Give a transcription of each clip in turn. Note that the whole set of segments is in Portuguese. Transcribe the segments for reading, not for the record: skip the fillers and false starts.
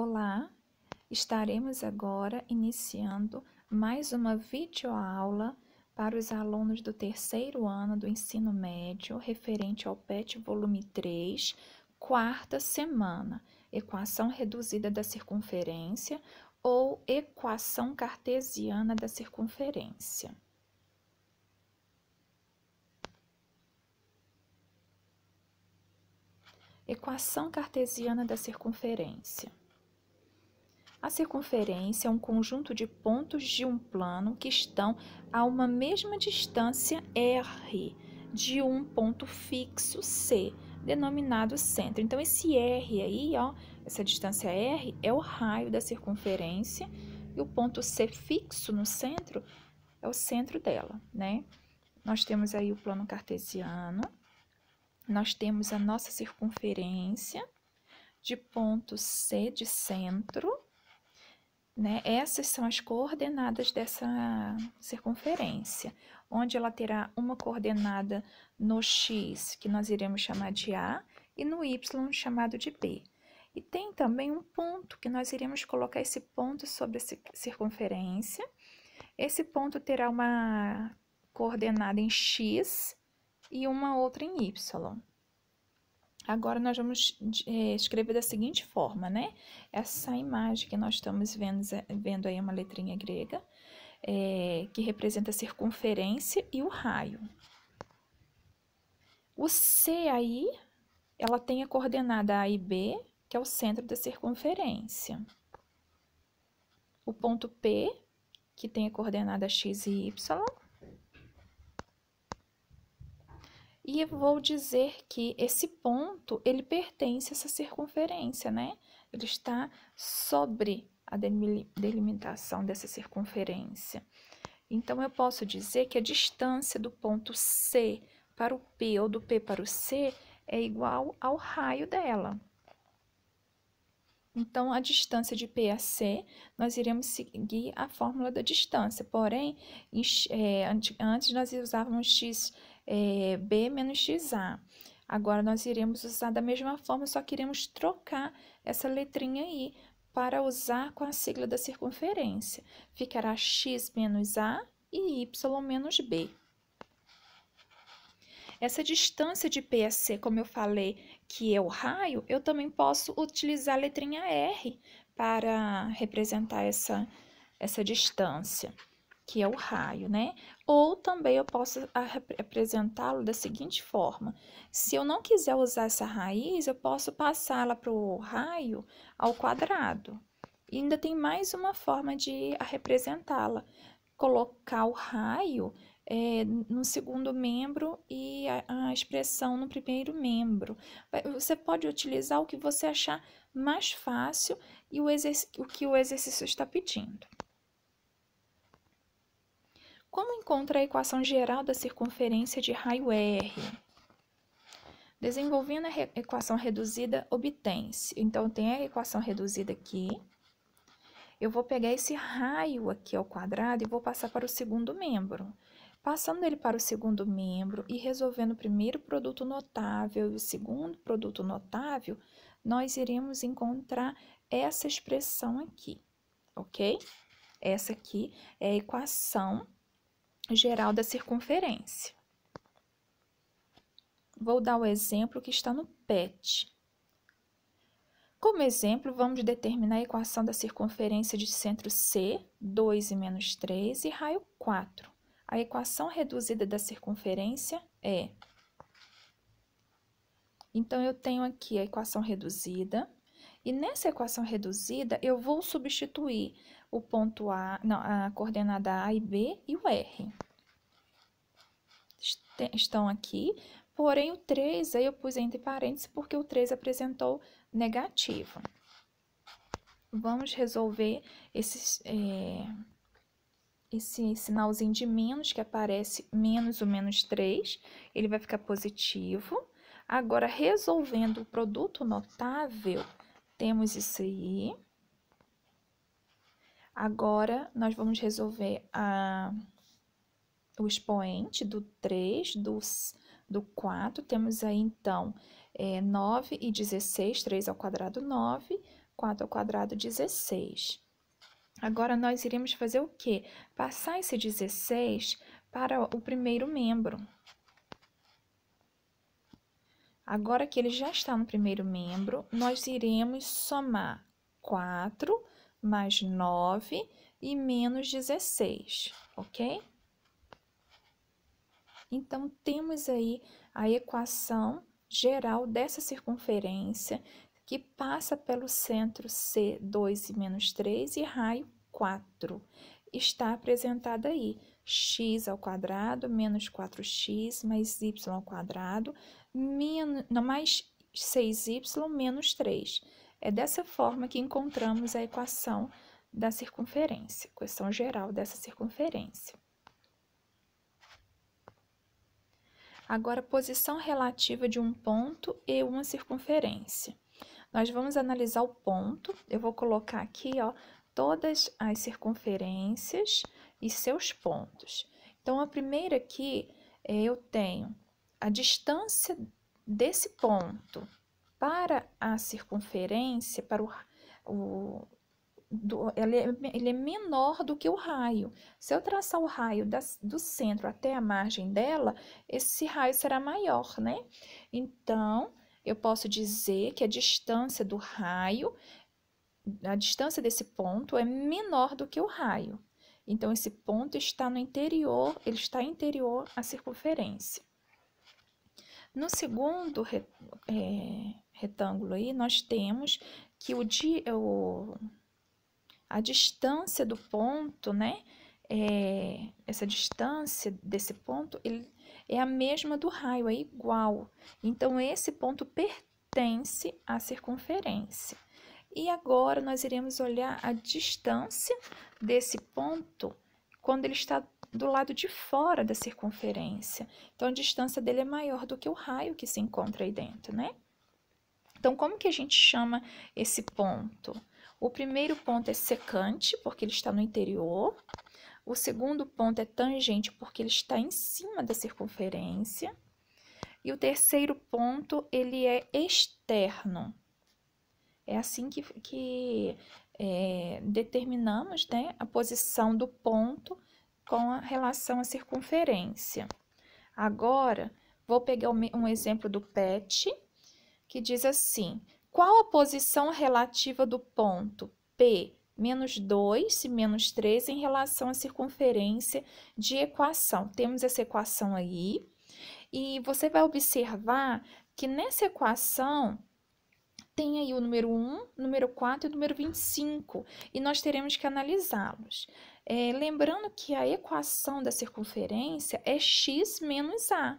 Olá, estaremos agora iniciando mais uma videoaula para os alunos do terceiro ano do ensino médio, referente ao PET volume 3, quarta semana, equação reduzida da circunferência ou equação cartesiana da circunferência. Equação cartesiana da circunferência. A circunferência é um conjunto de pontos de um plano que estão a uma mesma distância R de um ponto fixo C, denominado centro. Então, esse R aí, ó, essa distância R é o raio da circunferência e o ponto C fixo no centro é o centro dela, né? Nós temos aí o plano cartesiano, nós temos a nossa circunferência de ponto C de centro, né? Essas são as coordenadas dessa circunferência, onde ela terá uma coordenada no x, que nós iremos chamar de A, e no y, chamado de B. E tem também um ponto, que nós iremos colocar esse ponto sobre a circunferência. Esse ponto terá uma coordenada em x e uma outra em y. Agora, nós vamos escrever da seguinte forma, né? Essa imagem que nós estamos vendo aí uma letrinha grega, que representa a circunferência e o raio. O C aí, ela tem a coordenada A e B, que é o centro da circunferência. O ponto P, que tem a coordenada X e Y. E eu vou dizer que esse ponto, ele pertence a essa circunferência, né? Ele está sobre a delimitação dessa circunferência. Então, eu posso dizer que a distância do ponto C para o P ou do P para o C é igual ao raio dela. Então, a distância de P a C, nós iremos seguir a fórmula da distância. Porém, antes nós usávamos x B menos XA. Agora, nós iremos usar da mesma forma, só que iremos trocar essa letrinha aí para usar com a sigla da circunferência. Ficará x menos A e y menos B. Essa distância de P a C, como eu falei, que é o raio, eu também posso utilizar a letrinha R para representar essa distância, que é o raio, né? Ou também eu posso apresentá-lo da seguinte forma: se eu não quiser usar essa raiz, eu posso passá-la para o raio ao quadrado. E ainda tem mais uma forma de representá-la: colocar o raio no segundo membro e a expressão no primeiro membro. Você pode utilizar o que você achar mais fácil e o que o exercício está pedindo. Como encontrar a equação geral da circunferência de raio R? Desenvolvendo a equação reduzida, obtém-se. Então, tem a equação reduzida aqui. Eu vou pegar esse raio aqui ao quadrado e vou passar para o segundo membro. Passando ele para o segundo membro e resolvendo o primeiro produto notável e o segundo produto notável, nós iremos encontrar essa expressão aqui, ok? Essa aqui é a equação geral da circunferência. Vou dar o exemplo que está no PET. Como exemplo, vamos determinar a equação da circunferência de centro C, 2 e menos 3, e raio 4. A equação reduzida da circunferência é... Então, eu tenho aqui a equação reduzida, e nessa equação reduzida, eu vou substituir o ponto A, não, a coordenada A e B e o R. Estão aqui, porém o 3 aí eu pus entre parênteses porque o 3 apresentou negativo. Vamos resolver esse sinalzinho de menos, que aparece menos o menos 3, ele vai ficar positivo. Agora, resolvendo o produto notável, temos isso aí. Agora, nós vamos resolver o expoente do 3, do 4. Temos aí, então, 9 e 16, 3 ao quadrado, 9, 4 ao quadrado, 16. Agora, nós iremos fazer o quê? Passar esse 16 para o primeiro membro. Agora que ele já está no primeiro membro, nós iremos somar 4 mais 9 e menos 16, ok? Então, temos aí a equação geral dessa circunferência, que passa pelo centro C, 2 e menos 3, e raio 4. Está apresentada aí, x ao quadrado menos 4x mais y ao quadrado, mais 6y menos 3. É dessa forma que encontramos a equação da circunferência, equação geral dessa circunferência. Agora, posição relativa de um ponto e uma circunferência. Nós vamos analisar o ponto. Eu vou colocar aqui, ó, todas as circunferências e seus pontos. Então, a primeira aqui, eu tenho a distância desse ponto para a circunferência, para ele é menor do que o raio. Se eu traçar o raio do centro até a margem dela, esse raio será maior, né? Então, eu posso dizer que a distância do raio, a distância desse ponto é menor do que o raio. Então, esse ponto está no interior, ele está interior à circunferência. No segundo retângulo aí, nós temos que a distância do ponto, né? Essa distância desse ponto, ele é a mesma do raio, é igual. Então, esse ponto pertence à circunferência. E agora, nós iremos olhar a distância desse ponto quando ele está do lado de fora da circunferência. Então, a distância dele é maior do que o raio que se encontra aí dentro, né? Então, como que a gente chama esse ponto? O primeiro ponto é secante, porque ele está no interior. O segundo ponto é tangente, porque ele está em cima da circunferência. E o terceiro ponto, ele é externo. É assim que determinamos, né, a posição do ponto com relação à circunferência. Agora, vou pegar um exemplo do PET, que diz assim: qual a posição relativa do ponto P menos 2 e menos 3 em relação à circunferência de equação? Temos essa equação aí, e você vai observar que nessa equação tem aí o número 1, número 4 e o número 25, e nós teremos que analisá-los. Lembrando que a equação da circunferência é x menos a.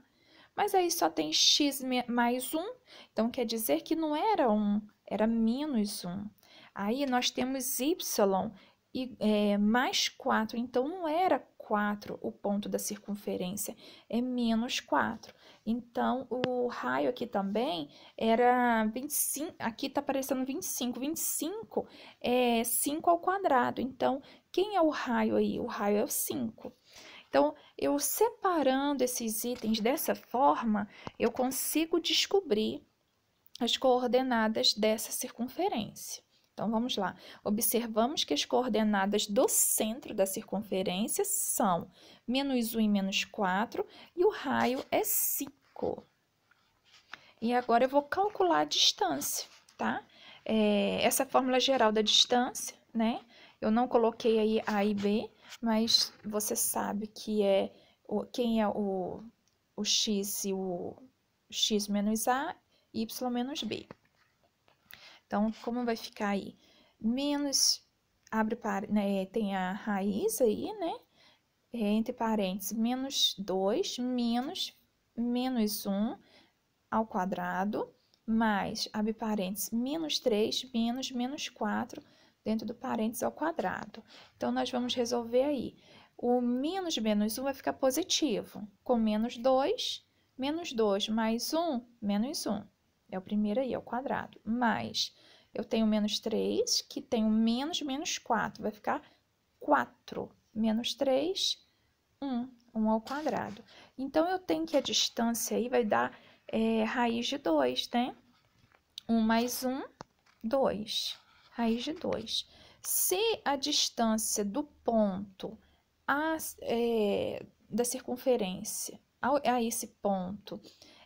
Mas aí só tem x mais 1, então quer dizer que não era 1, era menos 1. Aí nós temos y mais 4, então não era 4 o ponto da circunferência, é menos 4. Então, o raio aqui também era 25, aqui está aparecendo 25. 25 é 5 ao quadrado, então, quem é o raio aí? O raio é o 5. Então, eu separando esses itens dessa forma, eu consigo descobrir as coordenadas dessa circunferência. Então, vamos lá. Observamos que as coordenadas do centro da circunferência são menos 1 e menos 4, e o raio é 5. E agora, eu vou calcular a distância, tá? Essa fórmula geral da distância, né? Eu não coloquei aí A e B, mas você sabe que quem é o x e o x menos A, y menos B. Então, como vai ficar aí? Menos, né, tem a raiz aí, né? Entre parênteses, menos 2, menos 1 ao quadrado, mais, abre parênteses, menos 3, menos 4, dentro do parênteses ao quadrado. Então, nós vamos resolver aí. O menos 1 vai ficar positivo, com menos 2 mais 1, menos 1. É o primeiro aí, é o quadrado. Mais, eu tenho menos 3, que tem o menos 4, vai ficar 4. Menos 3, 1 ao quadrado. Então, eu tenho que a distância aí vai dar raiz de 2, né? 1 mais 1, 2. raiz de 2. Se a distância do ponto da circunferência a esse ponto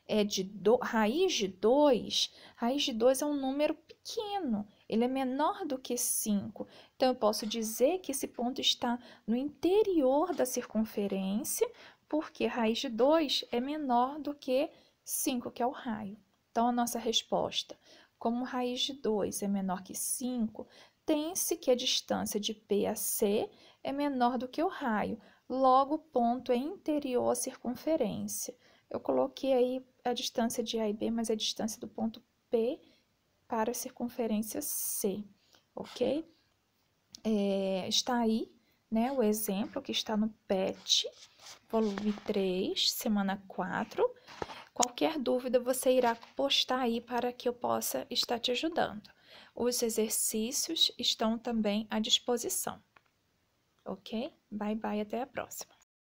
é de raiz de 2 é um número pequeno, ele é menor do que 5. Então, eu posso dizer que esse ponto está no interior da circunferência, porque raiz de 2 é menor do que 5, que é o raio. Então, a nossa resposta, como raiz de 2 é menor que 5, tem-se que a distância de P a C é menor do que o raio, logo o ponto é interior à circunferência. Eu coloquei aí a distância de A e B, mas é a distância do ponto P para a circunferência C, ok? Está aí, né, o exemplo que está no PET, volume 3, semana 4. Qualquer dúvida você irá postar aí para que eu possa estar te ajudando. Os exercícios estão também à disposição, ok? Bye, bye, até a próxima.